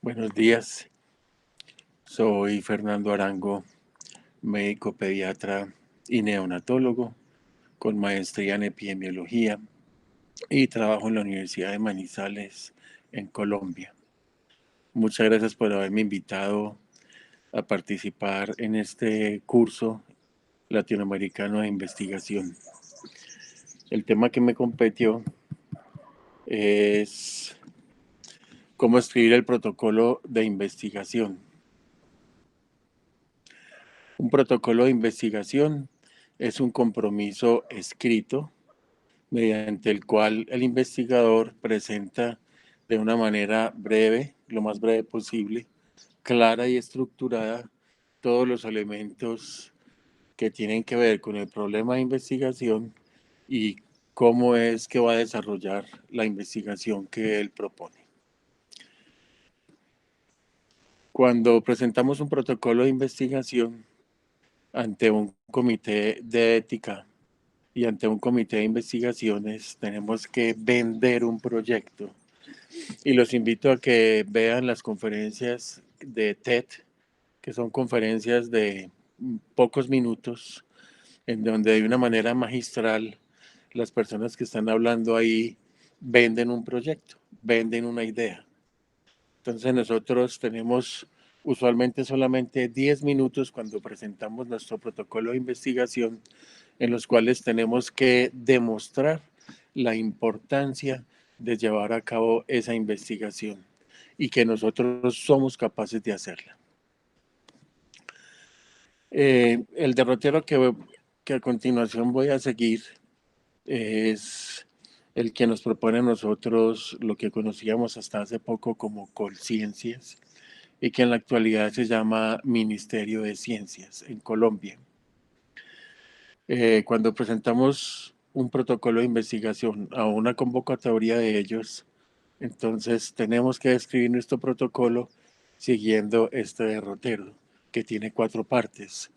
Buenos días, soy Fernando Arango, médico pediatra y neonatólogo con maestría en epidemiología y trabajo en la Universidad de Manizales en Colombia. Muchas gracias por haberme invitado a participar en este curso latinoamericano de investigación. El tema que me competió es cómo escribir el protocolo de investigación. Un protocolo de investigación es un compromiso escrito mediante el cual el investigador presenta de una manera breve, lo más breve posible, clara y estructurada, todos los elementos que tienen que ver con el problema de investigación y cómo es que va a desarrollar la investigación que él propone. Cuando presentamos un protocolo de investigación ante un comité de ética y ante un comité de investigaciones, tenemos que vender un proyecto. Y los invito a que vean las conferencias de TED, que son conferencias de pocos minutos, en donde de una manera magistral las personas que están hablando ahí venden un proyecto, venden una idea. Entonces nosotros tenemos usualmente solamente 10 minutos cuando presentamos nuestro protocolo de investigación, en los cuales tenemos que demostrar la importancia de llevar a cabo esa investigación y que nosotros somos capaces de hacerla. El derrotero que a continuación voy a seguir es el que nos propone a nosotros lo que conocíamos hasta hace poco como Colciencias y que en la actualidad se llama Ministerio de Ciencias en Colombia. Cuando presentamos un protocolo de investigación a una convocatoria de ellos, entonces tenemos que describir nuestro protocolo siguiendo este derrotero, que tiene 4 partes.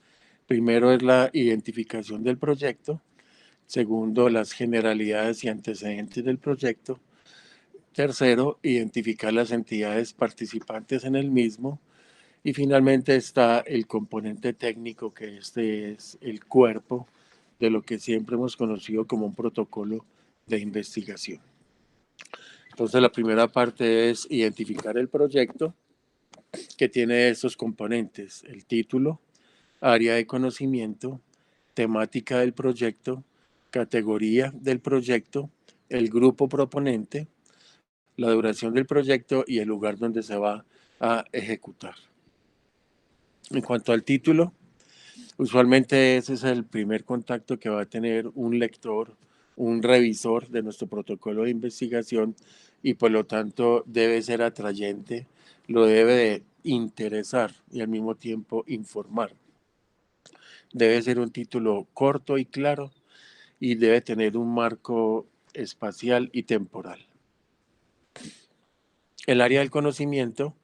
Primero es la identificación del proyecto. Segundo, las generalidades y antecedentes del proyecto. Tercero, identificar las entidades participantes en el mismo. Y finalmente está el componente técnico, que este es el cuerpo de lo que siempre hemos conocido como un protocolo de investigación. Entonces, la primera parte es identificar el proyecto, que tiene estos componentes: el título, área de conocimiento, temática del proyecto, categoría del proyecto, el grupo proponente, la duración del proyecto y el lugar donde se va a ejecutar. En cuanto al título, usualmente ese es el primer contacto que va a tener un lector, un revisor de nuestro protocolo de investigación, y por lo tanto debe ser atrayente, lo debe de interesar y al mismo tiempo informar. Debe ser un título corto y claro y debe tener un marco espacial y temporal. El área del conocimiento,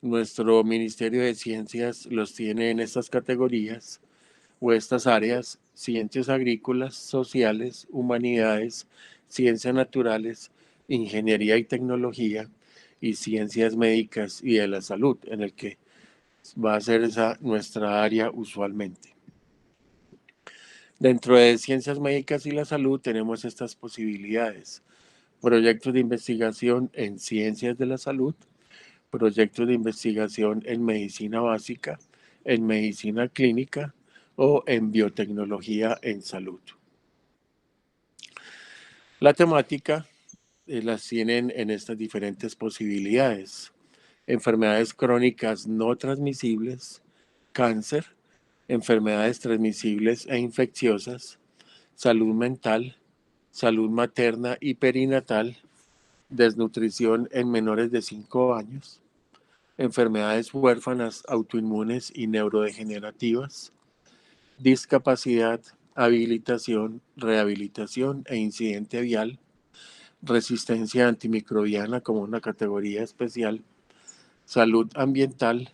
nuestro Ministerio de Ciencias los tiene en estas categorías o estas áreas: ciencias agrícolas, sociales, humanidades, ciencias naturales, ingeniería y tecnología, y ciencias médicas y de la salud, en el que va a ser esa nuestra área usualmente. Dentro de ciencias médicas y la salud tenemos estas posibilidades: proyectos de investigación en ciencias de la salud, proyectos de investigación en medicina básica, en medicina clínica o en biotecnología en salud. La temática las tienen en estas diferentes posibilidades: enfermedades crónicas no transmisibles, cáncer, enfermedades transmisibles e infecciosas, salud mental, salud materna y perinatal, desnutrición en menores de 5 años, enfermedades huérfanas, autoinmunes y neurodegenerativas, discapacidad, habilitación, rehabilitación e incidente vial, resistencia antimicrobiana como una categoría especial, salud ambiental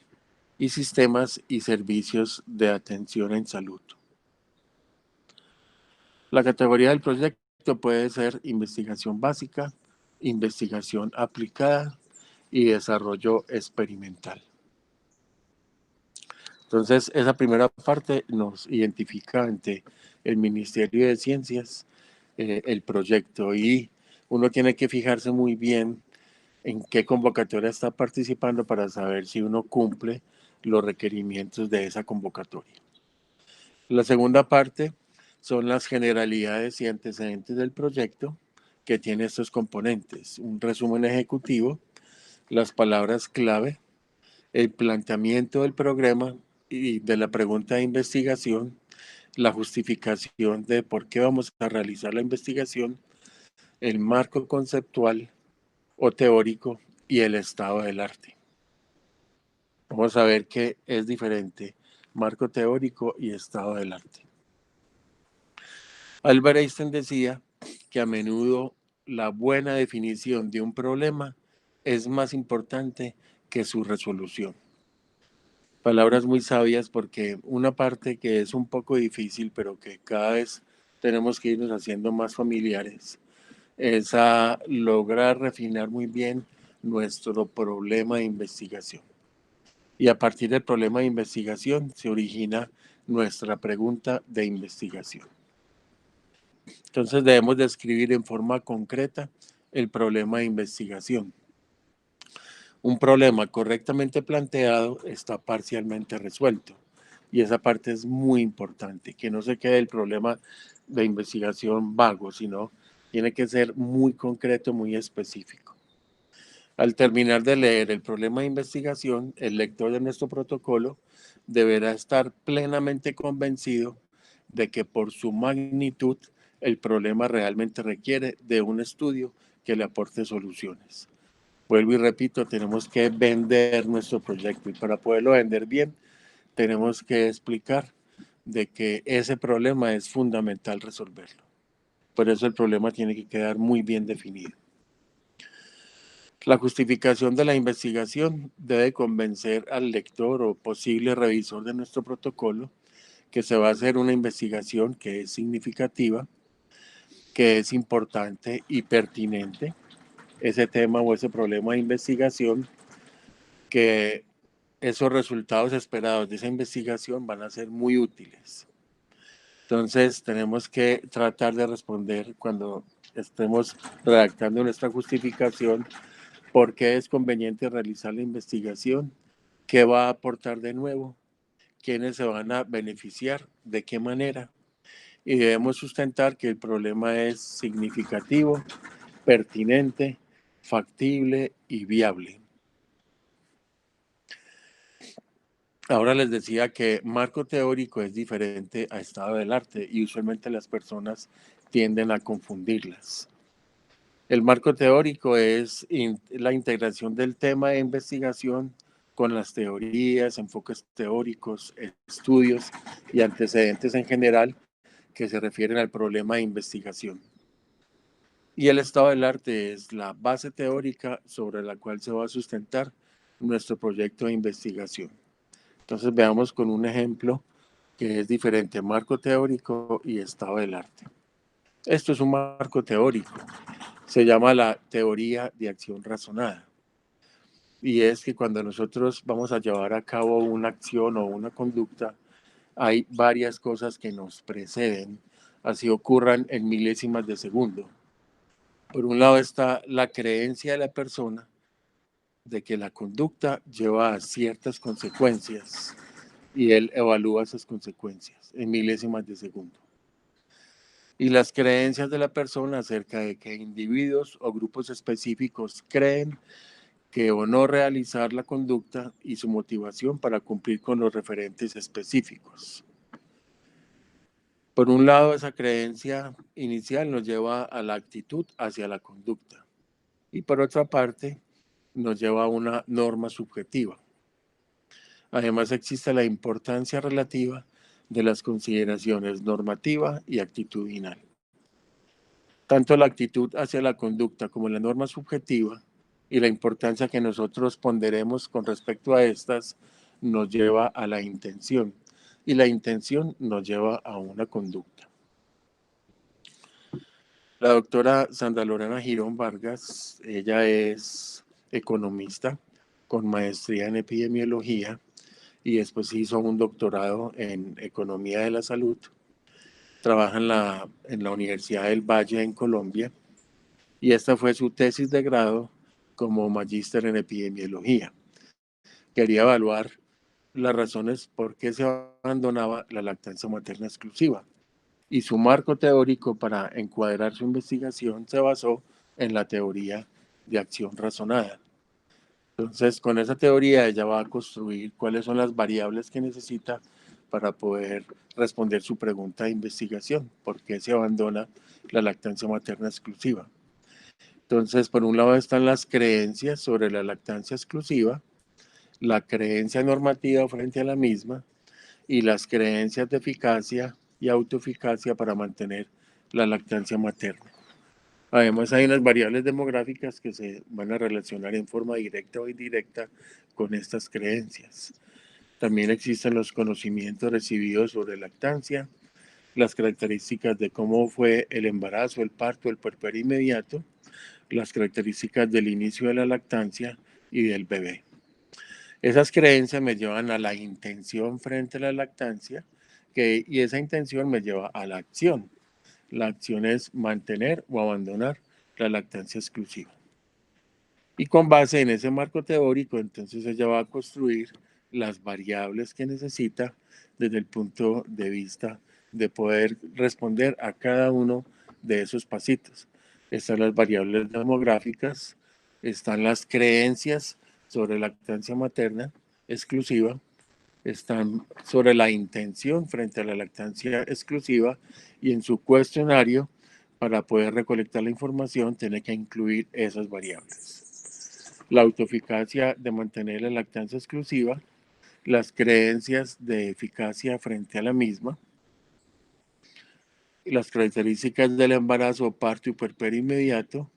y sistemas y servicios de atención en salud. La categoría del proyecto puede ser investigación básica, investigación aplicada, y desarrollo experimental. Entonces, esa primera parte nos identifica ante el Ministerio de Ciencias el proyecto, y uno tiene que fijarse muy bien en qué convocatoria está participando para saber si uno cumple los requerimientos de esa convocatoria. La segunda parte son las generalidades y antecedentes del proyecto, que tiene estos componentes: un resumen ejecutivo, las palabras clave, el planteamiento del programa y de la pregunta de investigación, la justificación de por qué vamos a realizar la investigación, el marco conceptual o teórico y el estado del arte. Vamos a ver qué es diferente: marco teórico y estado del arte. Albert Einstein decía que a menudo la buena definición de un problema es más importante que su resolución. Palabras muy sabias, porque una parte que es un poco difícil, pero que cada vez tenemos que irnos haciendo más familiares, es a lograr refinar muy bien nuestro problema de investigación. Y a partir del problema de investigación se origina nuestra pregunta de investigación. Entonces debemos describir en forma concreta el problema de investigación. Un problema correctamente planteado está parcialmente resuelto, y esa parte es muy importante, que no se quede el problema de investigación vago, sino tiene que ser muy concreto, muy específico. Al terminar de leer el problema de investigación, el lector de nuestro protocolo deberá estar plenamente convencido de que por su magnitud el problema realmente requiere de un estudio que le aporte soluciones. Vuelvo y repito, tenemos que vender nuestro proyecto, y para poderlo vender bien tenemos que explicar de que ese problema es fundamental resolverlo. Por eso el problema tiene que quedar muy bien definido. La justificación de la investigación debe convencer al lector o posible revisor de nuestro protocolo que se va a hacer una investigación que es significativa, que es importante y pertinente, ese tema o ese problema de investigación, que esos resultados esperados de esa investigación van a ser muy útiles. Entonces tenemos que tratar de responder, cuando estemos redactando nuestra justificación, por qué es conveniente realizar la investigación, qué va a aportar de nuevo, quiénes se van a beneficiar, de qué manera. Y debemos sustentar que el problema es significativo, pertinente, factible y viable. Ahora les decía que marco teórico es diferente a estado del arte, y usualmente las personas tienden a confundirlas. El marco teórico es la integración del tema de investigación con las teorías, enfoques teóricos, estudios y antecedentes en general que se refieren al problema de investigación. Y el estado del arte es la base teórica sobre la cual se va a sustentar nuestro proyecto de investigación. Entonces veamos con un ejemplo que es diferente: marco teórico y estado del arte. Esto es un marco teórico. Se llama la teoría de acción razonada. Y es que cuando nosotros vamos a llevar a cabo una acción o una conducta, hay varias cosas que nos preceden, así ocurran en milésimas de segundo. Por un lado está la creencia de la persona de que la conducta lleva a ciertas consecuencias, y él evalúa esas consecuencias en milésimas de segundo. Y las creencias de la persona acerca de que individuos o grupos específicos creen que o no realizar la conducta, y su motivación para cumplir con los referentes específicos. Por un lado, esa creencia inicial nos lleva a la actitud hacia la conducta, y por otra parte nos lleva a una norma subjetiva. Además, existe la importancia relativa de las consideraciones normativa y actitudinal. Tanto la actitud hacia la conducta como la norma subjetiva, y la importancia que nosotros ponderemos con respecto a estas, nos lleva a la intención, y la intención nos lleva a una conducta. La doctora Sandra Lorena Girón Vargas, ella es economista con maestría en epidemiología y después hizo un doctorado en economía de la salud. Trabaja en la Universidad del Valle en Colombia y esta fue su tesis de grado como magíster en epidemiología. Quería evaluar las razones por qué se abandonaba la lactancia materna exclusiva. Y su marco teórico para encuadrar su investigación se basó en la teoría de acción razonada. Entonces, con esa teoría ella va a construir cuáles son las variables que necesita para poder responder su pregunta de investigación, por qué se abandona la lactancia materna exclusiva. Entonces, por un lado están las creencias sobre la lactancia exclusiva, la creencia normativa frente a la misma y las creencias de eficacia y autoeficacia para mantener la lactancia materna. Además, hay unas variables demográficas que se van a relacionar en forma directa o indirecta con estas creencias. También existen los conocimientos recibidos sobre lactancia, las características de cómo fue el embarazo, el parto, el puerperio inmediato, las características del inicio de la lactancia y del bebé. Esas creencias me llevan a la intención frente a la lactancia y esa intención me lleva a la acción. La acción es mantener o abandonar la lactancia exclusiva. Y con base en ese marco teórico, entonces ella va a construir las variables que necesita desde el punto de vista de poder responder a cada uno de esos pasitos. Están las variables demográficas, están las creencias sobre lactancia materna exclusiva, están sobre la intención frente a la lactancia exclusiva y en su cuestionario, para poder recolectar la información, tiene que incluir esas variables. La autoeficacia de mantener la lactancia exclusiva, las creencias de eficacia frente a la misma, las características del embarazo, parto y puerperio inmediato,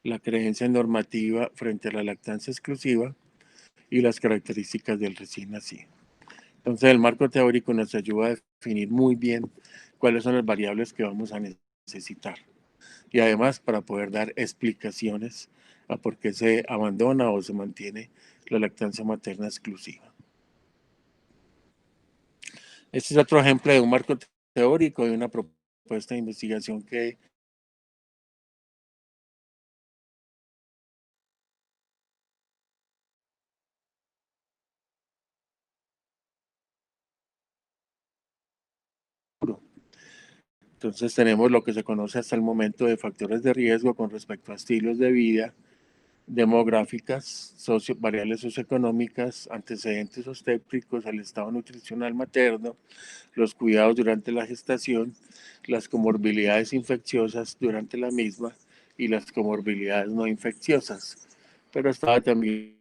la creencia normativa frente a la lactancia exclusiva y las características del recién nacido. Entonces, el marco teórico nos ayuda a definir muy bien cuáles son las variables que vamos a necesitar. Y además, para poder dar explicaciones a por qué se abandona o se mantiene la lactancia materna exclusiva. Este es otro ejemplo de un marco teórico de una propuesta de investigación que entonces tenemos lo que se conoce hasta el momento de factores de riesgo con respecto a estilos de vida, demográficas, variables socioeconómicas, antecedentes obstétricos, el estado nutricional materno, los cuidados durante la gestación, las comorbilidades infecciosas durante la misma y las comorbilidades no infecciosas. Pero estaba también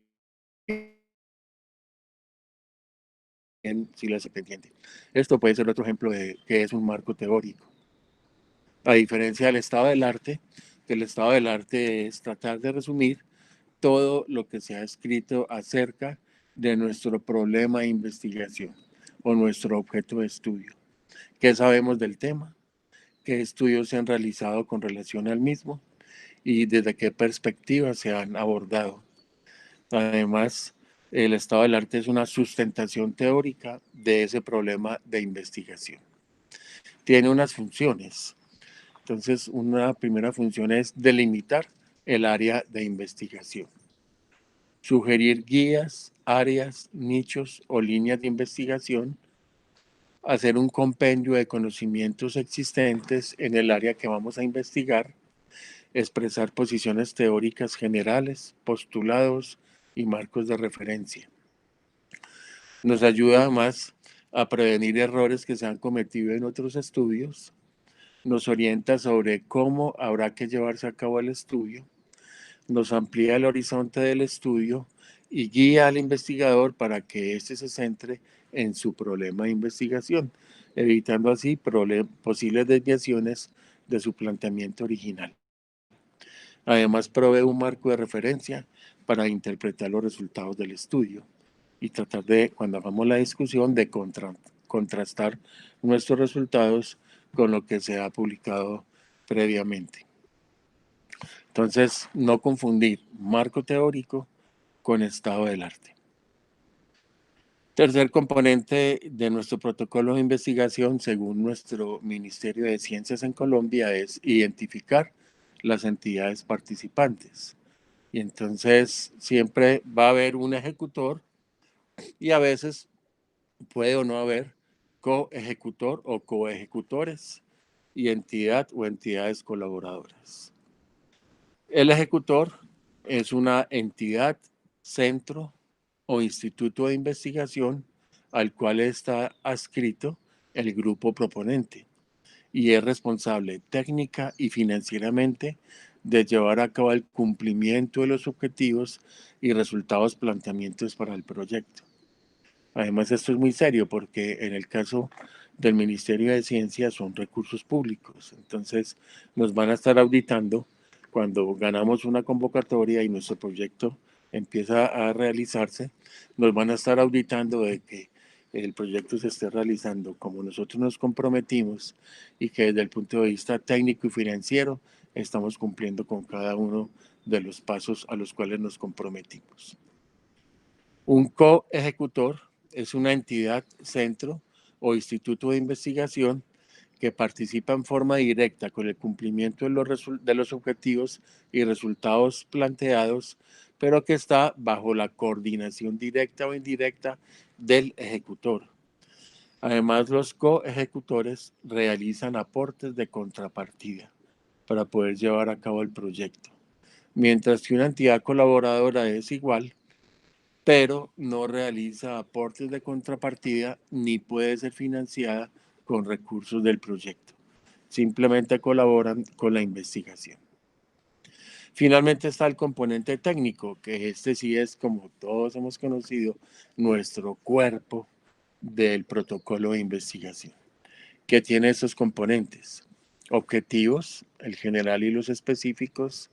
si las pendiente. Esto puede ser otro ejemplo de que es un marco teórico. A diferencia del estado del arte, que el estado del arte es tratar de resumir todo lo que se ha escrito acerca de nuestro problema de investigación o nuestro objeto de estudio. ¿Qué sabemos del tema? ¿Qué estudios se han realizado con relación al mismo? ¿Y desde qué perspectivas se han abordado? Además, el estado del arte es una sustentación teórica de ese problema de investigación. Tiene unas funciones. Entonces, una primera función es delimitar el área de investigación. Sugerir guías, áreas, nichos o líneas de investigación, hacer un compendio de conocimientos existentes en el área que vamos a investigar, expresar posiciones teóricas generales, postulados y marcos de referencia. Nos ayuda además a prevenir errores que se han cometido en otros estudios, nos orienta sobre cómo habrá que llevarse a cabo el estudio, nos amplía el horizonte del estudio y guía al investigador para que éste se centre en su problema de investigación, evitando así posibles desviaciones de su planteamiento original. Además, provee un marco de referencia para interpretar los resultados del estudio y tratar de, cuando hagamos la discusión, de contrastar nuestros resultados con lo que se ha publicado previamente. Entonces, no confundir marco teórico con estado del arte. Tercer componente de nuestro protocolo de investigación, según nuestro Ministerio de Ciencias en Colombia, es identificar las entidades participantes. Y entonces siempre va a haber un ejecutor y a veces puede o no haber coejecutor o coejecutores y entidad o entidades colaboradoras. El ejecutor es una entidad, centro o instituto de investigación al cual está adscrito el grupo proponente y es responsable técnica y financieramente de llevar a cabo el cumplimiento de los objetivos y resultados planteamientos para el proyecto. Además, esto es muy serio porque en el caso del Ministerio de Ciencia son recursos públicos, entonces nos van a estar auditando cuando ganamos una convocatoria y nuestro proyecto empieza a realizarse, nos van a estar auditando de que el proyecto se esté realizando como nosotros nos comprometimos y que desde el punto de vista técnico y financiero estamos cumpliendo con cada uno de los pasos a los cuales nos comprometimos. Un coejecutor es una entidad, centro o instituto de investigación que participa en forma directa con el cumplimiento de los objetivos y resultados planteados, pero que está bajo la coordinación directa o indirecta del ejecutor. Además, los coejecutores realizan aportes de contrapartida para poder llevar a cabo el proyecto, mientras que una entidad colaboradora es igual, pero no realiza aportes de contrapartida ni puede ser financiada con recursos del proyecto. Simplemente colaboran con la investigación. Finalmente está el componente técnico, que este sí es, como todos hemos conocido, nuestro cuerpo del protocolo de investigación, que tiene estos componentes: objetivos, el general y los específicos,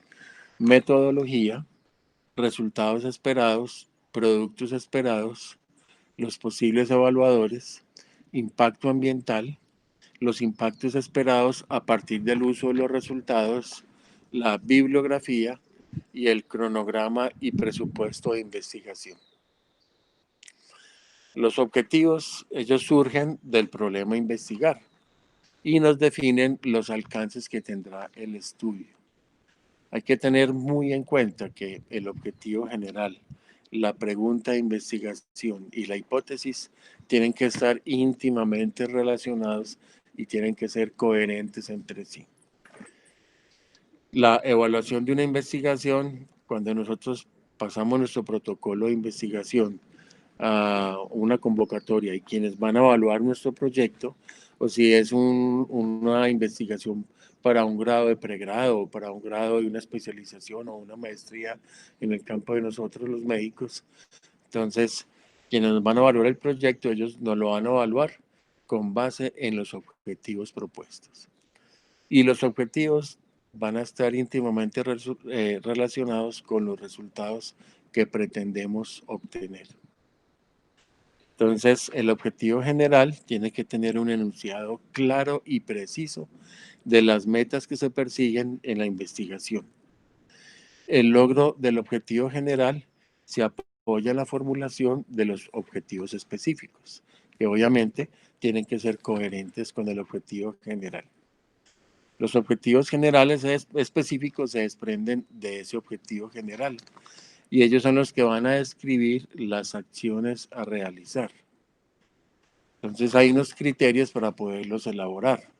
metodología, resultados esperados, productos esperados, los posibles evaluadores, impacto ambiental, los impactos esperados a partir del uso de los resultados, la bibliografía y el cronograma y presupuesto de investigación. Los objetivos, ellos surgen del problema a investigar y nos definen los alcances que tendrá el estudio. Hay que tener muy en cuenta que el objetivo general, la pregunta de investigación y la hipótesis tienen que estar íntimamente relacionados y tienen que ser coherentes entre sí. La evaluación de una investigación, cuando nosotros pasamos nuestro protocolo de investigación a una convocatoria y quienes van a evaluar nuestro proyecto, o si es una investigación para un grado de pregrado o para un grado de una especialización o una maestría en el campo de nosotros los médicos. Entonces, quienes nos van a evaluar el proyecto, ellos nos lo van a evaluar con base en los objetivos propuestos. Y los objetivos van a estar íntimamente relacionados con los resultados que pretendemos obtener. Entonces, el objetivo general tiene que tener un enunciado claro y preciso de las metas que se persiguen en la investigación. El logro del objetivo general se apoya en la formulación de los objetivos específicos, que obviamente tienen que ser coherentes con el objetivo general. Los objetivos generales específicos se desprenden de ese objetivo general y ellos son los que van a describir las acciones a realizar. Entonces hay unos criterios para poderlos elaborar.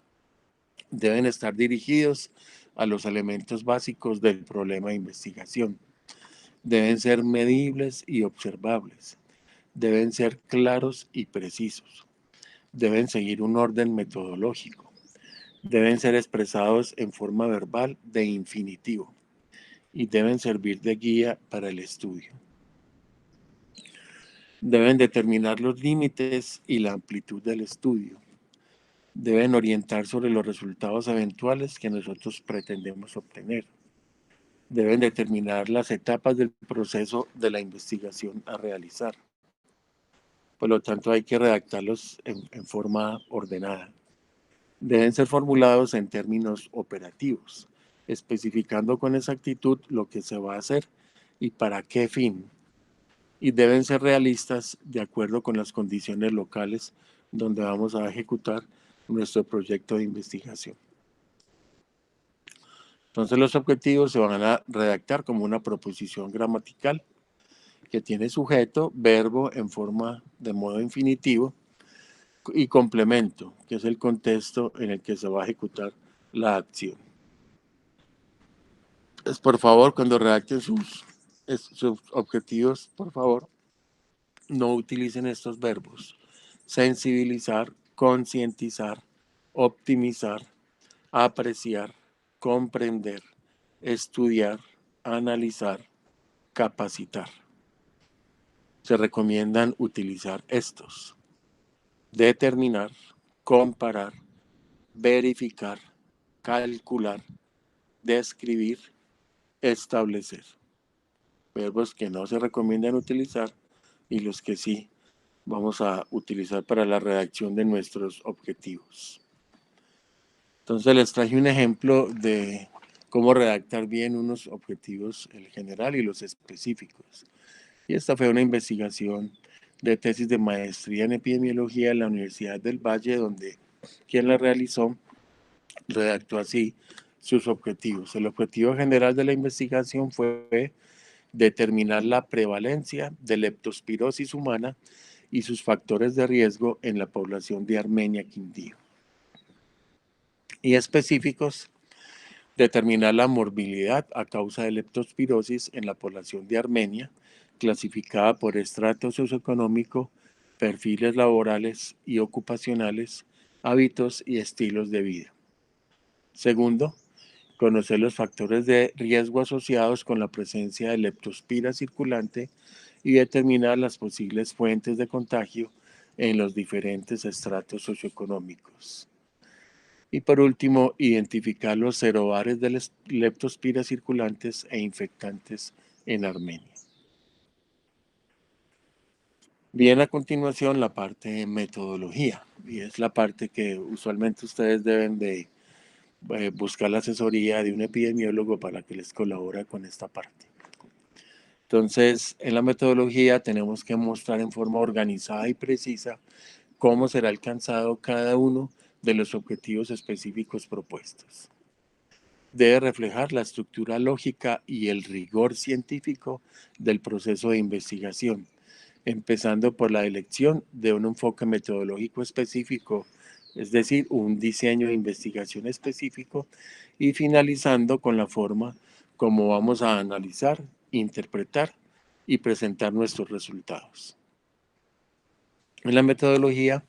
Deben estar dirigidos a los elementos básicos del problema de investigación. Deben ser medibles y observables. Deben ser claros y precisos. Deben seguir un orden metodológico. Deben ser expresados en forma verbal de infinitivo y deben servir de guía para el estudio. Deben determinar los límites y la amplitud del estudio. Deben orientar sobre los resultados eventuales que nosotros pretendemos obtener. Deben determinar las etapas del proceso de la investigación a realizar. Por lo tanto, hay que redactarlos en forma ordenada. Deben ser formulados en términos operativos, especificando con exactitud lo que se va a hacer y para qué fin, y deben ser realistas de acuerdo con las condiciones locales donde vamos a ejecutar nuestro proyecto de investigación. Entonces los objetivos se van a redactar como una proposición gramatical que tiene sujeto, verbo en forma de modo infinitivo y complemento, que es el contexto en el que se va a ejecutar la acción. Pues, por favor, cuando redacten sus objetivos, por favor, no utilicen estos verbos: sensibilizar, concientizar, optimizar, apreciar, comprender, estudiar, analizar, capacitar. Se recomiendan utilizar estos: determinar, comparar, verificar, calcular, describir, establecer. Verbos que no se recomiendan utilizar y los que sí vamos a utilizar para la redacción de nuestros objetivos. Entonces les traje un ejemplo de cómo redactar bien unos objetivos, el general y los específicos. Y esta fue una investigación de tesis de maestría en epidemiología en la Universidad del Valle, donde quien la realizó redactó así sus objetivos. El objetivo general de la investigación fue determinar la prevalencia de leptospirosis humana y sus factores de riesgo en la población de Armenia Quindío. Y específicos, determinar la morbilidad a causa de leptospirosis en la población de Armenia, clasificada por estrato socioeconómico, perfiles laborales y ocupacionales, hábitos y estilos de vida. Segundo, conocer los factores de riesgo asociados con la presencia de leptospira circulante y determinar las posibles fuentes de contagio en los diferentes estratos socioeconómicos. Y por último, identificar los serobares de leptospira circulantes e infectantes en Armenia. Bien, a continuación la parte de metodología, y es la parte que usualmente ustedes deben de buscar la asesoría de un epidemiólogo para que les colabore con esta parte. Entonces, en la metodología tenemos que mostrar en forma organizada y precisa cómo será alcanzado cada uno de los objetivos específicos propuestos. Debe reflejar la estructura lógica y el rigor científico del proceso de investigación, empezando por la elección de un enfoque metodológico específico, es decir, un diseño de investigación específico, y finalizando con la forma como vamos a analizar, interpretar y presentar nuestros resultados. En la metodología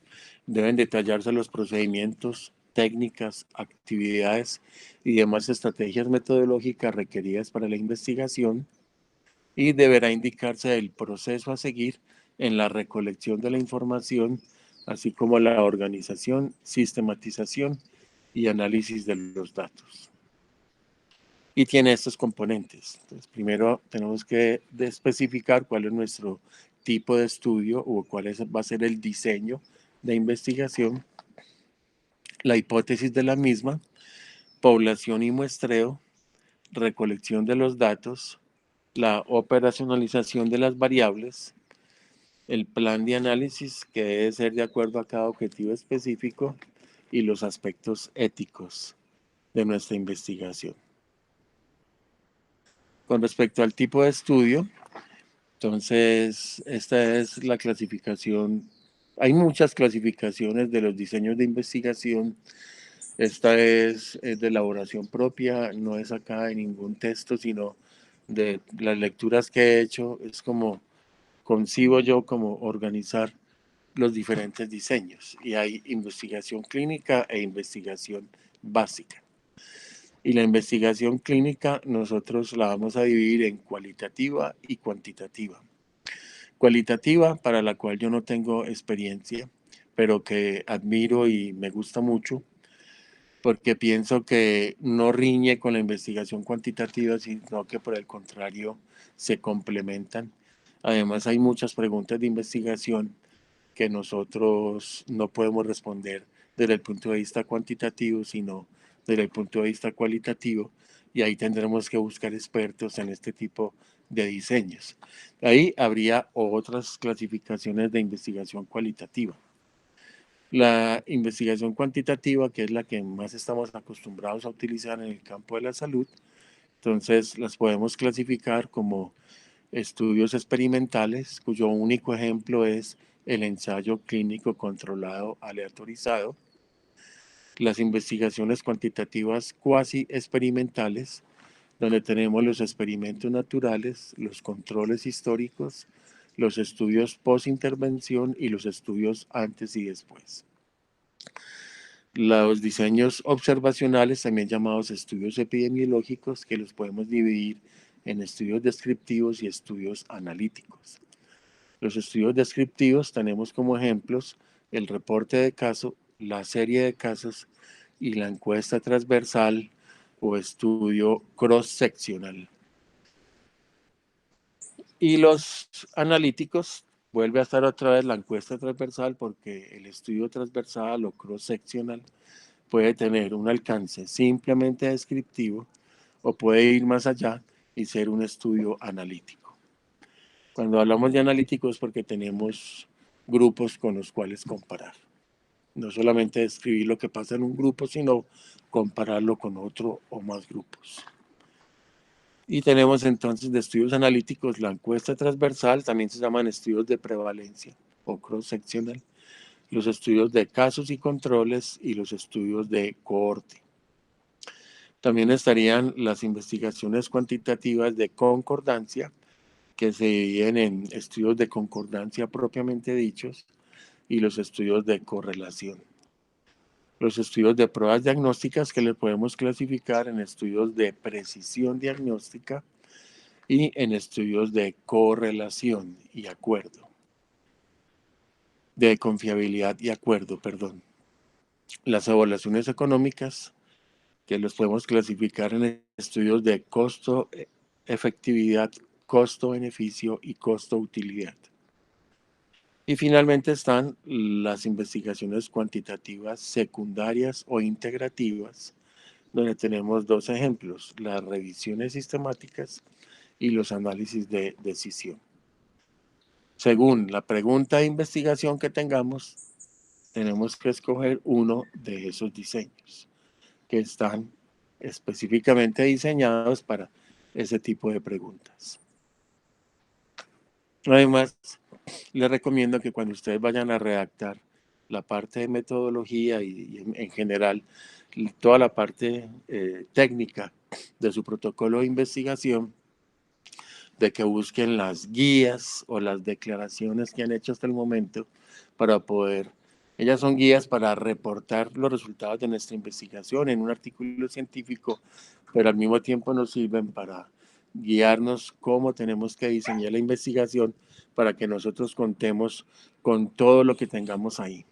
deben detallarse los procedimientos, técnicas, actividades y demás estrategias metodológicas requeridas para la investigación, y deberá indicarse el proceso a seguir en la recolección de la información, así como la organización, sistematización y análisis de los datos. Y tiene estos componentes. Entonces, primero tenemos que especificar cuál es nuestro tipo de estudio o cuál va a ser el diseño de investigación, la hipótesis de la misma, población y muestreo, recolección de los datos, la operacionalización de las variables, el plan de análisis que debe ser de acuerdo a cada objetivo específico y los aspectos éticos de nuestra investigación. Con respecto al tipo de estudio, entonces esta es la clasificación. Hay muchas clasificaciones de los diseños de investigación. Esta es de elaboración propia, no es acá de ningún texto, sino de las lecturas que he hecho. Es como concibo yo como organizar los diferentes diseños, y hay investigación clínica e investigación básica. Y la investigación clínica nosotros la vamos a dividir en cualitativa y cuantitativa. Cualitativa, para la cual yo no tengo experiencia, pero que admiro y me gusta mucho, porque pienso que no riñe con la investigación cuantitativa, sino que por el contrario se complementan. Además, hay muchas preguntas de investigación que nosotros no podemos responder desde el punto de vista cuantitativo, sino desde el punto de vista cualitativo, y ahí tendremos que buscar expertos en este tipo de diseños. Ahí habría otras clasificaciones de investigación cualitativa. La investigación cuantitativa, que es la que más estamos acostumbrados a utilizar en el campo de la salud, entonces las podemos clasificar como estudios experimentales, cuyo único ejemplo es el ensayo clínico controlado aleatorizado, las investigaciones cuantitativas cuasi experimentales, donde tenemos los experimentos naturales, los controles históricos, los estudios post-intervención y los estudios antes y después. Los diseños observacionales, también llamados estudios epidemiológicos, que los podemos dividir en estudios descriptivos y estudios analíticos. Los estudios descriptivos tenemos como ejemplos el reporte de caso, la serie de casos y la encuesta transversal o estudio cross-seccional. Y los analíticos, vuelve a estar otra vez la encuesta transversal, porque el estudio transversal o cross-seccional puede tener un alcance simplemente descriptivo o puede ir más allá y ser un estudio analítico. Cuando hablamos de analíticos es porque tenemos grupos con los cuales comparar. No solamente describir lo que pasa en un grupo, sino compararlo con otro o más grupos. Y tenemos entonces de estudios analíticos la encuesta transversal, también se llaman estudios de prevalencia o cross-seccional, los estudios de casos y controles y los estudios de cohorte. También estarían las investigaciones cuantitativas de concordancia, que se dividen en estudios de concordancia propiamente dichos y los estudios de correlación. Los estudios de pruebas diagnósticas, que les podemos clasificar en estudios de precisión diagnóstica y en estudios de correlación y acuerdo. De confiabilidad y acuerdo, perdón. Las evaluaciones económicas, que los podemos clasificar en estudios de costo, efectividad, costo-beneficio y costo-utilidad. Y finalmente están las investigaciones cuantitativas secundarias o integrativas, donde tenemos dos ejemplos, las revisiones sistemáticas y los análisis de decisión. Según la pregunta de investigación que tengamos, tenemos que escoger uno de esos diseños que están específicamente diseñados para ese tipo de preguntas. Además, les recomiendo que cuando ustedes vayan a redactar la parte de metodología y en general toda la parte técnica de su protocolo de investigación, de que busquen las guías o las declaraciones que han hecho hasta el momento para poder, ellas son guías para reportar los resultados de nuestra investigación en un artículo científico, pero al mismo tiempo nos sirven para guiarnos cómo tenemos que diseñar la investigación para que nosotros contemos con todo lo que tengamos ahí.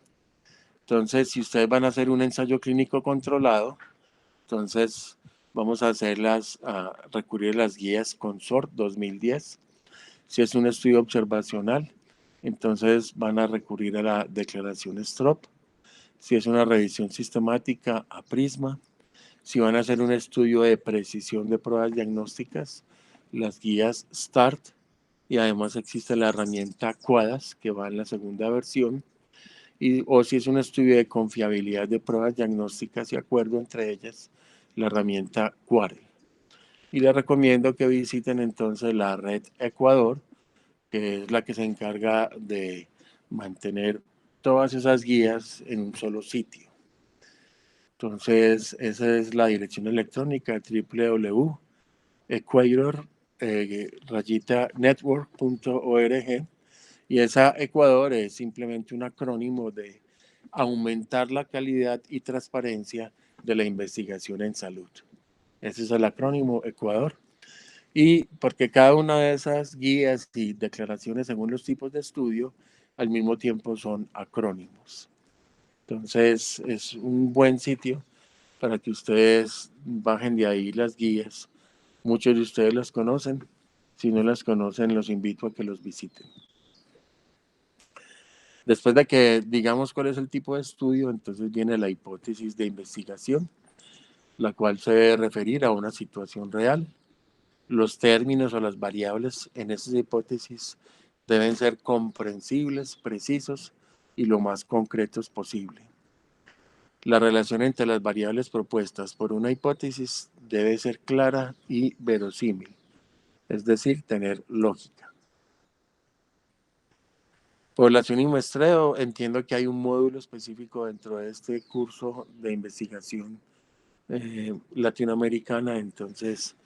Entonces, si ustedes van a hacer un ensayo clínico controlado, entonces vamos a recurrir a las guías Consort 2010. Si es un estudio observacional, entonces van a recurrir a la declaración STROP. Si es una revisión sistemática, a Prisma. Si van a hacer un estudio de precisión de pruebas diagnósticas, las guías START. Y además existe la herramienta QUADAS, que va en la segunda versión. O si es un estudio de confiabilidad de pruebas diagnósticas y acuerdo entre ellas, la herramienta QUARE. Y les recomiendo que visiten entonces la red Ecuador, que es la que se encarga de mantener todas esas guías en un solo sitio. Entonces, esa es la dirección electrónica www.equator-network.org. Y esa Ecuador es simplemente un acrónimo de aumentar la calidad y transparencia de la investigación en salud. Ese es el acrónimo Ecuador. Y porque cada una de esas guías y declaraciones según los tipos de estudio, al mismo tiempo son acrónimos. Entonces, es un buen sitio para que ustedes bajen de ahí las guías. Muchos de ustedes las conocen. Si no las conocen, los invito a que los visiten. Después de que digamos cuál es el tipo de estudio, entonces viene la hipótesis de investigación. la cual se debe referir a una situación real. Los términos o las variables en esas hipótesis deben ser comprensibles, precisos y lo más concretos posible. La relación entre las variables propuestas por una hipótesis debe ser clara y verosímil, es decir, tener lógica. Población y muestreo, entiendo que hay un módulo específico dentro de este curso de investigación latinoamericana, entonces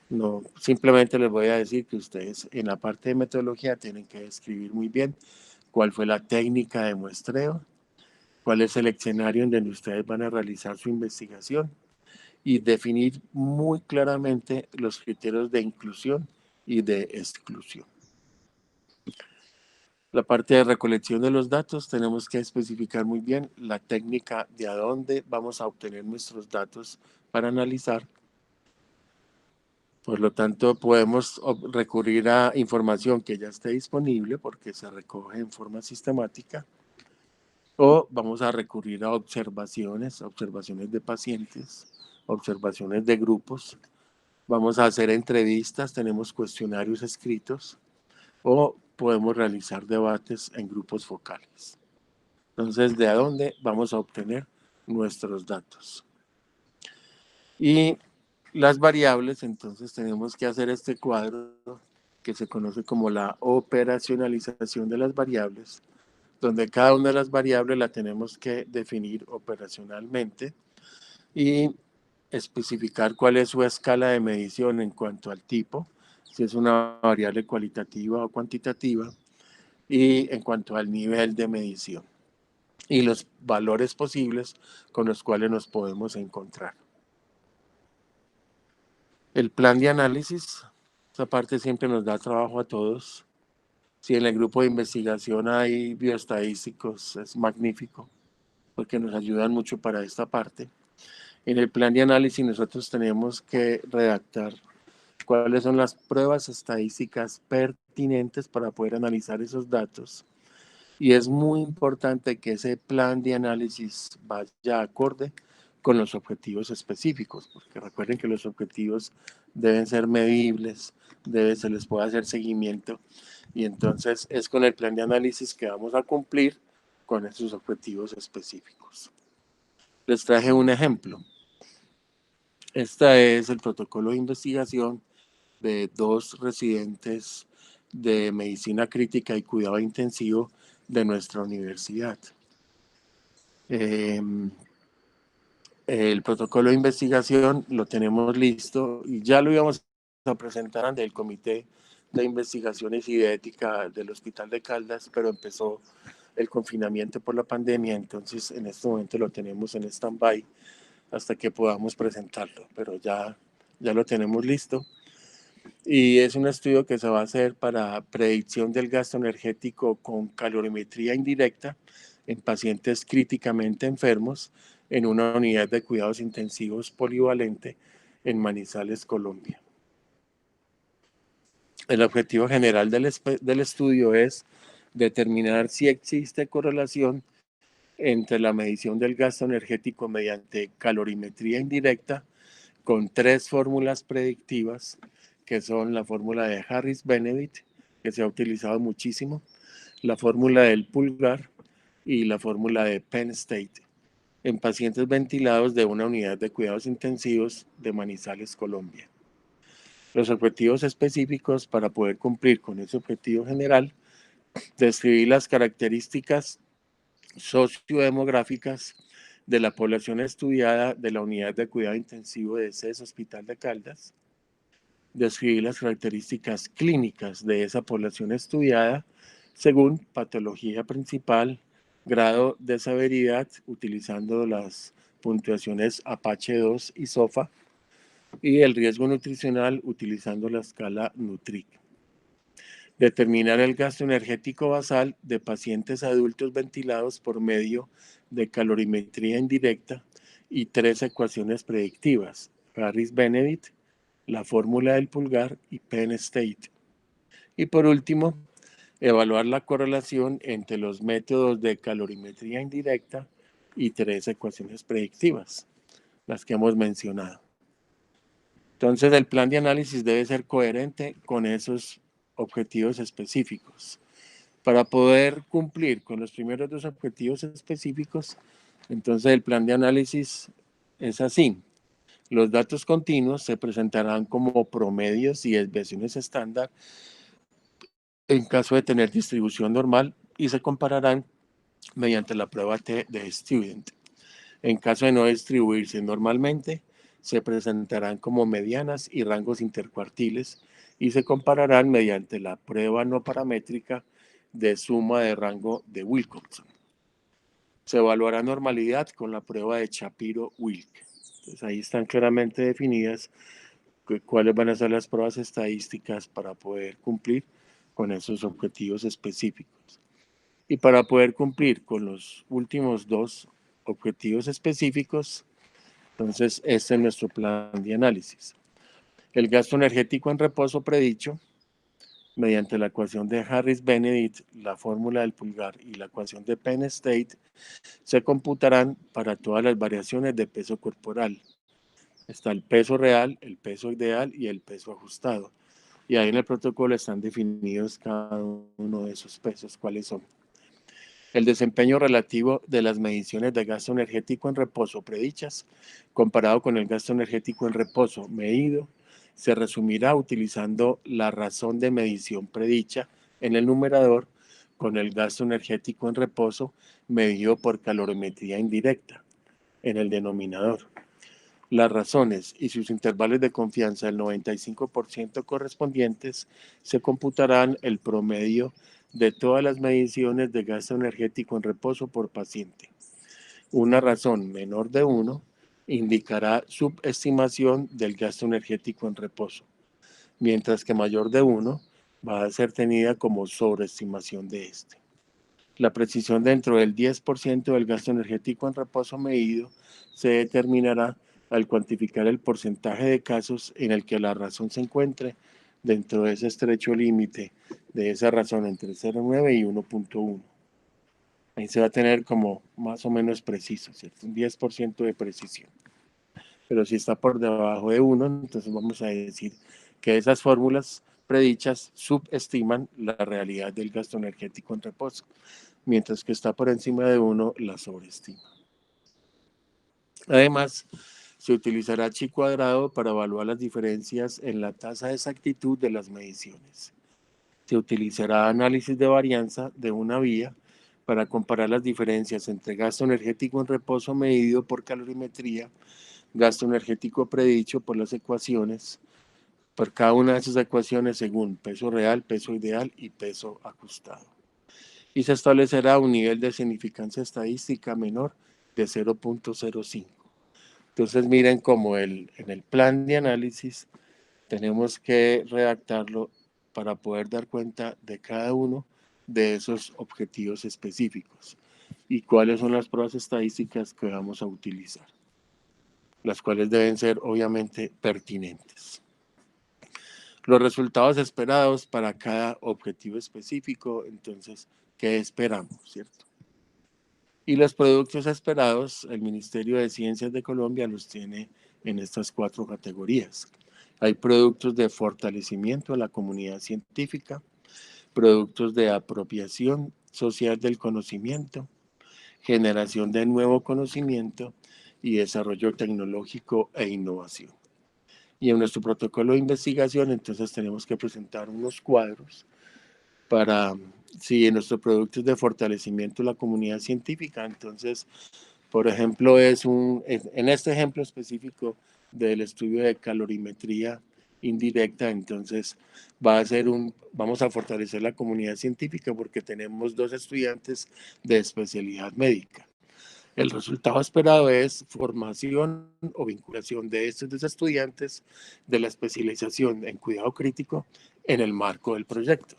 no, simplemente les voy a decir que ustedes en la parte de metodología tienen que describir muy bien cuál fue la técnica de muestreo, cuál es el escenario en donde ustedes van a realizar su investigación y definir muy claramente los criterios de inclusión y de exclusión. La parte de recolección de los datos, tenemos que especificar muy bien la técnica de a dónde vamos a obtener nuestros datos para analizar. Por lo tanto, podemos recurrir a información que ya esté disponible porque se recoge en forma sistemática, o vamos a recurrir a observaciones de pacientes, observaciones de grupos. Vamos a hacer entrevistas, tenemos cuestionarios escritos, o podemos realizar debates en grupos focales. Entonces, ¿de dónde vamos a obtener nuestros datos? Y las variables, entonces tenemos que hacer este cuadro que se conoce como la operacionalización de las variables, donde cada una de las variables la tenemos que definir operacionalmente y especificar cuál es su escala de medición en cuanto al tipo, si es una variable cualitativa o cuantitativa, y en cuanto al nivel de medición y los valores posibles con los cuales nos podemos encontrar. El plan de análisis, esta parte siempre nos da trabajo a todos. Si en el grupo de investigación hay bioestadísticos, es magnífico, porque nos ayudan mucho para esta parte. En el plan de análisis nosotros tenemos que redactar cuáles son las pruebas estadísticas pertinentes para poder analizar esos datos. Y es muy importante que ese plan de análisis vaya acorde con los objetivos específicos, porque recuerden que los objetivos deben ser medibles, se les puede hacer seguimiento, y entonces es con el plan de análisis que vamos a cumplir con esos objetivos específicos. Les traje un ejemplo. Este es el protocolo de investigación de 2 residentes de medicina crítica y cuidado intensivo de nuestra universidad. El protocolo de investigación lo tenemos listo y ya lo íbamos a presentar ante el Comité de Investigaciones y de Ética del Hospital de Caldas, pero empezó el confinamiento por la pandemia, entonces en este momento lo tenemos en stand-by hasta que podamos presentarlo, pero ya lo tenemos listo. Y es un estudio que se va a hacer para predicción del gasto energético con calorimetría indirecta en pacientes críticamente enfermos en una unidad de cuidados intensivos polivalente en Manizales, Colombia. El objetivo general del estudio es determinar si existe correlación entre la medición del gasto energético mediante calorimetría indirecta con 3 fórmulas predictivas, que son la fórmula de Harris-Benedict, que se ha utilizado muchísimo, la fórmula del pulgar y la fórmula de Penn State, en pacientes ventilados de una unidad de cuidados intensivos de Manizales, Colombia. Los objetivos específicos para poder cumplir con ese objetivo general, describir las características sociodemográficas de la población estudiada de la unidad de cuidado intensivo de CES Hospital de Caldas, describir las características clínicas de esa población estudiada según patología principal, grado de severidad, utilizando las puntuaciones Apache 2 y SOFA, y el riesgo nutricional utilizando la escala NUTRIC. Determinar el gasto energético basal de pacientes adultos ventilados por medio de calorimetría indirecta y 3 ecuaciones predictivas, Harris-Benedict, la fórmula del pulgar y Penn State. Y por último, evaluar la correlación entre los métodos de calorimetría indirecta y 3 ecuaciones predictivas, las que hemos mencionado. Entonces, el plan de análisis debe ser coherente con esos objetivos específicos. Para poder cumplir con los primeros dos objetivos específicos, entonces el plan de análisis es así. Los datos continuos se presentarán como promedios y desviaciones estándar en caso de tener distribución normal y se compararán mediante la prueba T de Student. En caso de no distribuirse normalmente, se presentarán como medianas y rangos intercuartiles y se compararán mediante la prueba no paramétrica de suma de rango de Wilcoxon. Se evaluará normalidad con la prueba de Shapiro-Wilk. Entonces ahí están claramente definidas cuáles van a ser las pruebas estadísticas para poder cumplir con esos objetivos específicos. Y para poder cumplir con los últimos dos objetivos específicos, entonces este es nuestro plan de análisis. El gasto energético en reposo predicho, mediante la ecuación de Harris-Benedict, la fórmula del pulgar y la ecuación de Penn State, se computarán para todas las variaciones de peso corporal. Está el peso real, el peso ideal y el peso ajustado. Y ahí en el protocolo están definidos cada uno de esos pesos, cuáles son. El desempeño relativo de las mediciones de gasto energético en reposo predichas, comparado con el gasto energético en reposo medido, se resumirá utilizando la razón de medición predicha en el numerador con el gasto energético en reposo medido por calorimetría indirecta en el denominador. Las razones y sus intervalos de confianza del 95% correspondientes se computarán el promedio de todas las mediciones de gasto energético en reposo por paciente. Una razón menor de 1 indicará subestimación del gasto energético en reposo, mientras que mayor de 1 va a ser tenida como sobreestimación de este. La precisión dentro del 10% del gasto energético en reposo medido se determinará al cuantificar el porcentaje de casos en el que la razón se encuentre dentro de ese estrecho límite de esa razón entre 0,9 y 1,1. Ahí se va a tener como más o menos preciso, ¿cierto? Un 10% de precisión. Pero si está por debajo de 1, entonces vamos a decir que esas fórmulas predichas subestiman la realidad del gasto energético en reposo, mientras que está por encima de 1 la sobreestima. Además, se utilizará chi cuadrado para evaluar las diferencias en la tasa de exactitud de las mediciones. Se utilizará análisis de varianza de una vía para comparar las diferencias entre gasto energético en reposo medido por calorimetría, gasto energético predicho por las ecuaciones, por cada una de esas ecuaciones según peso real, peso ideal y peso ajustado. Y se establecerá un nivel de significancia estadística menor de 0,05. Entonces miren cómo en el plan de análisis tenemos que redactarlo para poder dar cuenta de cada uno de esos objetivos específicos y cuáles son las pruebas estadísticas que vamos a utilizar, las cuales deben ser obviamente pertinentes. Los resultados esperados para cada objetivo específico, entonces, ¿qué esperamos, cierto? Y los productos esperados, el Ministerio de Ciencias de Colombia los tiene en estas 4 categorías. Hay productos de fortalecimiento a la comunidad científica, productos de apropiación social del conocimiento, generación de nuevo conocimiento y desarrollo tecnológico e innovación. Y en nuestro protocolo de investigación, entonces tenemos que presentar unos cuadros para, si en nuestro producto es de fortalecimiento de la comunidad científica, entonces, por ejemplo, en este ejemplo específico del estudio de calorimetría indirecta, entonces vamos a fortalecer la comunidad científica porque tenemos 2 estudiantes de especialidad médica. El resultado esperado es formación o vinculación de estos 2 estudiantes de la especialización en cuidado crítico en el marco del proyecto.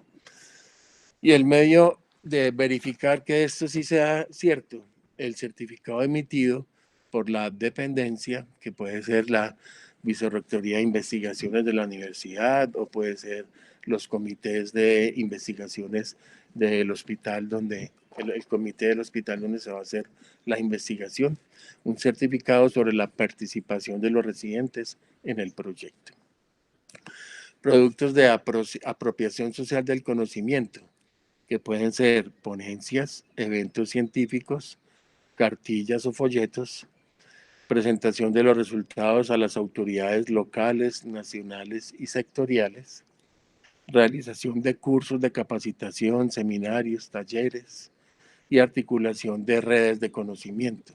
Y el medio de verificar que esto sí sea cierto, el certificado emitido por la dependencia, que puede ser la Vicerrectoría de Investigaciones de la universidad o puede ser los comités de investigaciones del hospital donde el comité del hospital donde se va a hacer la investigación, un certificado sobre la participación de los residentes en el proyecto. Productos de apropiación social del conocimiento, que pueden ser ponencias, eventos científicos, cartillas o folletos, presentación de los resultados a las autoridades locales, nacionales y sectoriales, realización de cursos de capacitación, seminarios, talleres y articulación de redes de conocimiento.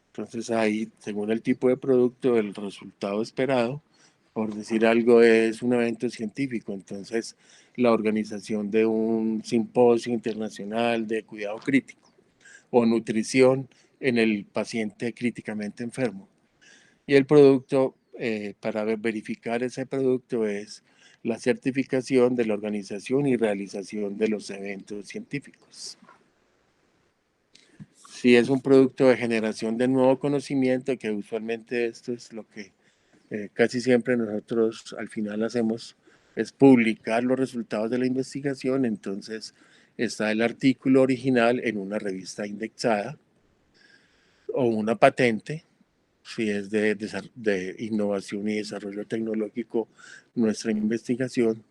Entonces ahí, según el tipo de producto, el resultado esperado, por decir algo, es un evento científico. Entonces, la organización de un simposio internacional de cuidado crítico o nutrición en el paciente críticamente enfermo. Y el producto, para verificar ese producto, es la certificación de la organización y realización de los eventos científicos. Si es un producto de generación de nuevo conocimiento, que usualmente esto es lo que casi siempre nosotros al final hacemos, es publicar los resultados de la investigación. Entonces está el artículo original en una revista indexada o una patente, si es de innovación y desarrollo tecnológico nuestra investigación,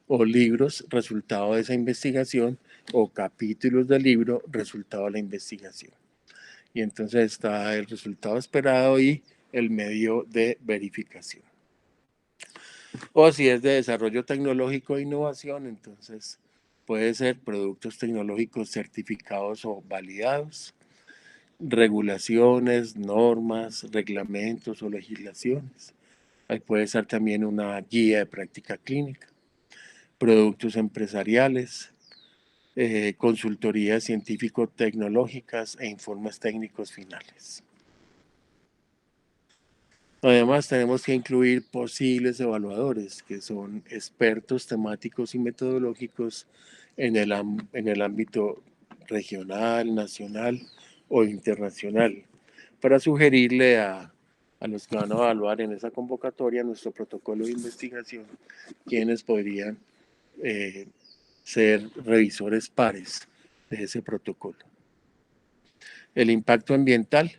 o libros resultado de esa investigación, o capítulos del libro resultado de la investigación. Y entonces está el resultado esperado y el medio de verificación. O si es de desarrollo tecnológico e innovación, entonces puede ser productos tecnológicos certificados o validados, regulaciones, normas, reglamentos o legislaciones. Ahí puede ser también una guía de práctica clínica, productos empresariales, consultorías científico-tecnológicas e informes técnicos finales. Además, tenemos que incluir posibles evaluadores, que son expertos temáticos y metodológicos en el ámbito regional, nacional o internacional, para sugerirle a los que van a evaluar en esa convocatoria nuestro protocolo de investigación, quienes podrían ser revisores pares de ese protocolo. El impacto ambiental.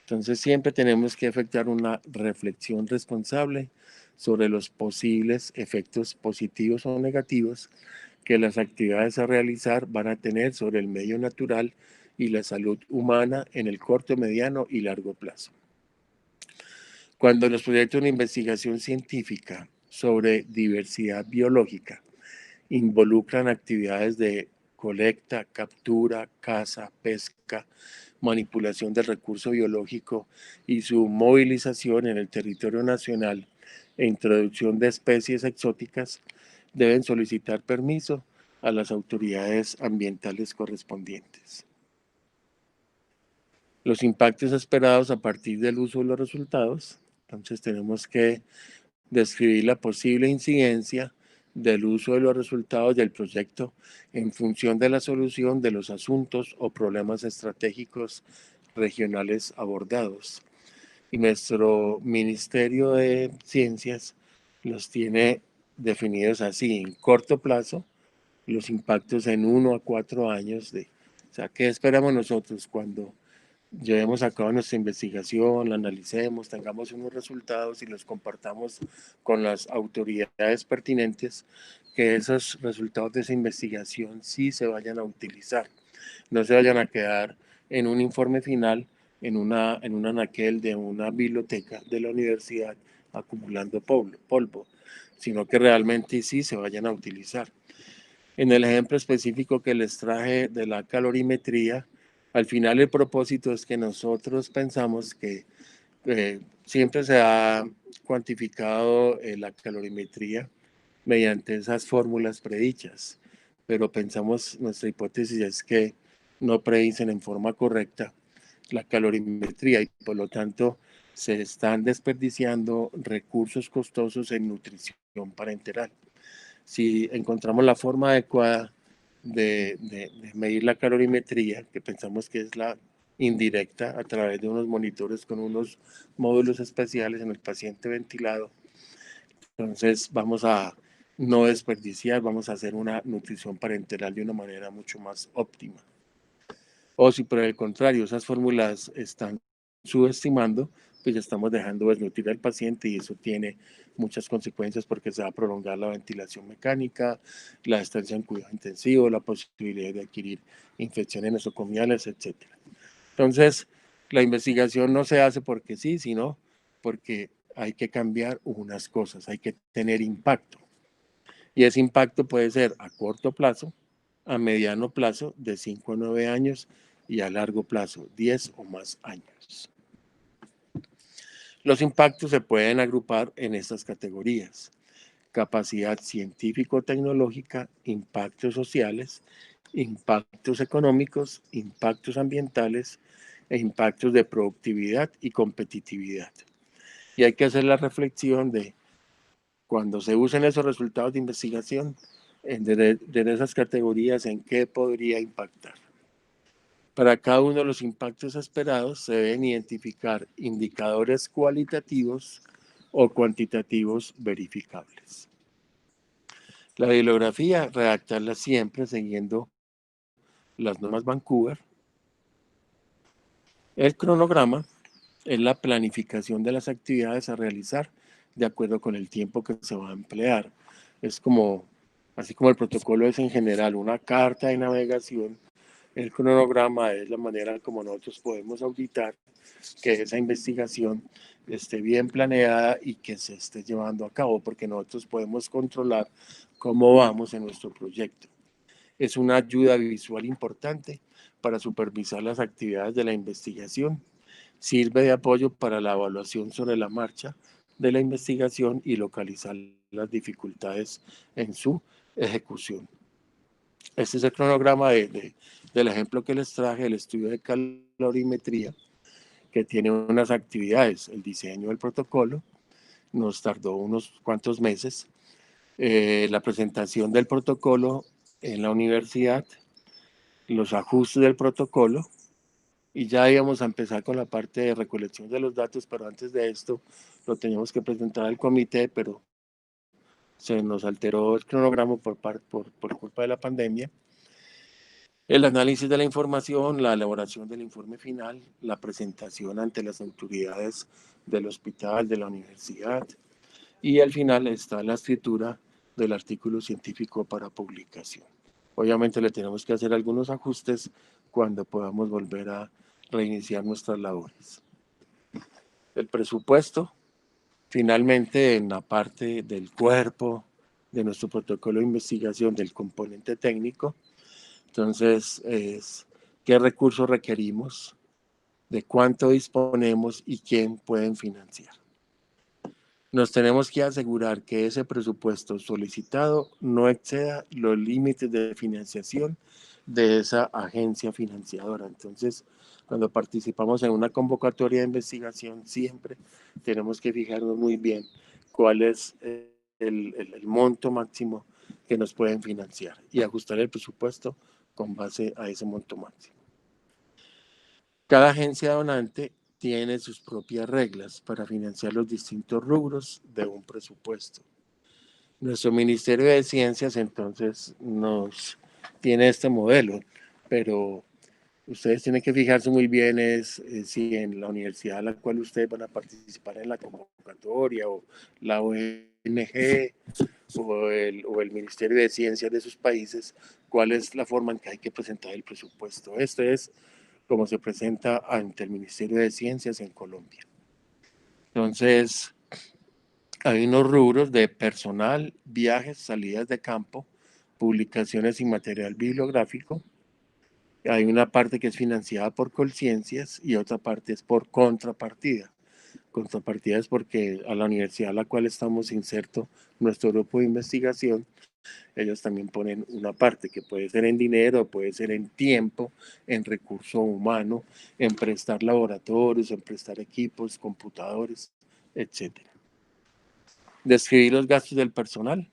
Entonces siempre tenemos que efectuar una reflexión responsable sobre los posibles efectos positivos o negativos que las actividades a realizar van a tener sobre el medio natural y la salud humana en el corto, mediano y largo plazo. Cuando los proyectos de investigación científica sobre diversidad biológica involucran actividades de colecta, captura, caza, pesca, manipulación del recurso biológico y su movilización en el territorio nacional e introducción de especies exóticas, deben solicitar permiso a las autoridades ambientales correspondientes. Los impactos esperados a partir del uso de los resultados. Entonces tenemos que describir la posible incidencia del uso de los resultados del proyecto en función de la solución de los asuntos o problemas estratégicos regionales abordados. Y nuestro Ministerio de Ciencias los tiene definidos así: en corto plazo, los impactos en 1 a 4 años o sea, ¿qué esperamos nosotros cuando llevemos a cabo nuestra investigación, la analicemos, tengamos unos resultados y los compartamos con las autoridades pertinentes, que esos resultados de esa investigación sí se vayan a utilizar, no se vayan a quedar en un informe final, en un anaquel de una biblioteca de la universidad acumulando polvo, sino que realmente sí se vayan a utilizar. En el ejemplo específico que les traje de la calorimetría, al final el propósito es que nosotros pensamos que siempre se ha cuantificado la calorimetría mediante esas fórmulas predichas, pero pensamos, nuestra hipótesis es que no predicen en forma correcta la calorimetría y por lo tanto se están desperdiciando recursos costosos en nutrición parenteral. Si encontramos la forma adecuada de medir la calorimetría, que pensamos que es la indirecta a través de unos monitores con unos módulos especiales en el paciente ventilado, entonces vamos a no desperdiciar, vamos a hacer una nutrición parenteral de una manera mucho más óptima. O si por el contrario esas fórmulas están subestimando, pues ya estamos dejando desnutrir al paciente y eso tiene muchas consecuencias porque se va a prolongar la ventilación mecánica, la estancia en cuidado intensivo, la posibilidad de adquirir infecciones nosocomiales, etcétera. Entonces, la investigación no se hace porque sí, sino porque hay que cambiar unas cosas, hay que tener impacto. Y ese impacto puede ser a corto plazo, a mediano plazo, de 5 a 9 años, y a largo plazo, 10 o más años. Los impactos se pueden agrupar en estas categorías: capacidad científico-tecnológica, impactos sociales, impactos económicos, impactos ambientales e impactos de productividad y competitividad. Y hay que hacer la reflexión de cuando se usen esos resultados de investigación, de esas categorías, en qué podría impactar. Para cada uno de los impactos esperados se deben identificar indicadores cualitativos o cuantitativos verificables. La bibliografía, redactarla siempre siguiendo las normas Vancouver. El cronograma es la planificación de las actividades a realizar de acuerdo con el tiempo que se va a emplear. Es como, así como el protocolo es en general una carta de navegación, el cronograma es la manera como nosotros podemos auditar que esa investigación esté bien planeada y que se esté llevando a cabo, porque nosotros podemos controlar cómo vamos en nuestro proyecto. Es una ayuda visual importante para supervisar las actividades de la investigación. Sirve de apoyo para la evaluación sobre la marcha de la investigación y localizar las dificultades en su ejecución. Este es el cronograma del ejemplo que les traje, el estudio de calorimetría, que tiene unas actividades. El diseño del protocolo nos tardó unos cuantos meses. La presentación del protocolo en la universidad, los ajustes del protocolo, y ya íbamos a empezar con la parte de recolección de los datos, pero antes de esto lo teníamos que presentar al comité, pero se nos alteró el cronograma por culpa de la pandemia. El análisis de la información, la elaboración del informe final, la presentación ante las autoridades del hospital, de la universidad, y al final está la escritura del artículo científico para publicación. Obviamente le tenemos que hacer algunos ajustes cuando podamos volver a reiniciar nuestras labores. El presupuesto, finalmente, en la parte del cuerpo de nuestro protocolo de investigación, del componente técnico. Entonces, es qué recursos requerimos, de cuánto disponemos y quién pueden financiar. Nos tenemos que asegurar que ese presupuesto solicitado no exceda los límites de financiación de esa agencia financiadora. Entonces, cuando participamos en una convocatoria de investigación, siempre tenemos que fijarnos muy bien cuál es el monto máximo que nos pueden financiar y ajustar el presupuesto con base a ese monto máximo. Cada agencia donante tiene sus propias reglas para financiar los distintos rubros de un presupuesto. Nuestro Ministerio de Ciencias entonces nos tiene este modelo, pero ustedes tienen que fijarse muy bien si en la universidad a la cual ustedes van a participar en la convocatoria o la ONG o el Ministerio de Ciencias de sus países, cuál es la forma en que hay que presentar el presupuesto. Esto es como se presenta ante el Ministerio de Ciencias en Colombia. Entonces, hay unos rubros de personal, viajes, salidas de campo, publicaciones y material bibliográfico. Hay una parte que es financiada por Colciencias y otra parte es por contrapartida. Contrapartida es porque a la universidad a la cual estamos inserto, nuestro grupo de investigación, ellos también ponen una parte que puede ser en dinero, puede ser en tiempo, en recurso humano, en prestar laboratorios, en prestar equipos, computadores, etc. Describir los gastos del personal.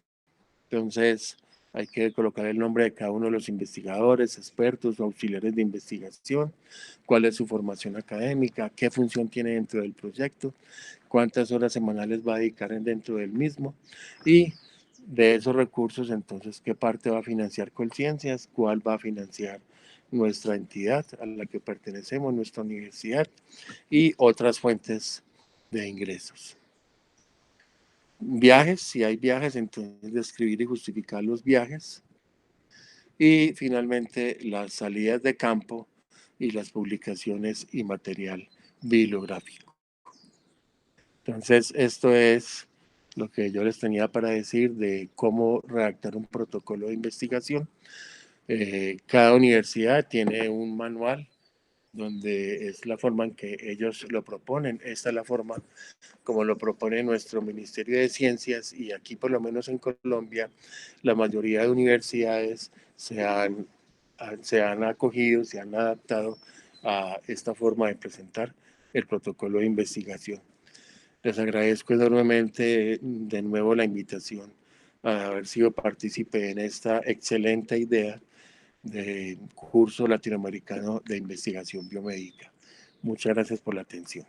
Entonces, hay que colocar el nombre de cada uno de los investigadores, expertos o auxiliares de investigación, cuál es su formación académica, qué función tiene dentro del proyecto, cuántas horas semanales va a dedicar dentro del mismo y de esos recursos, entonces, ¿qué parte va a financiar Colciencias? ¿Cuál va a financiar nuestra entidad a la que pertenecemos, nuestra universidad? Y otras fuentes de ingresos. Viajes, si hay viajes, entonces describir y justificar los viajes. Y finalmente las salidas de campo y las publicaciones y material bibliográfico. Entonces, esto es lo que yo les tenía para decir de cómo redactar un protocolo de investigación. Cada universidad tiene un manual donde es la forma en que ellos lo proponen. Esta es la forma como lo propone nuestro Ministerio de Ciencias, y aquí por lo menos en Colombia la mayoría de universidades se han acogido, se han adaptado a esta forma de presentar el protocolo de investigación. Les agradezco enormemente de nuevo la invitación a haber sido partícipe en esta excelente idea de curso latinoamericano de investigación biomédica. Muchas gracias por la atención.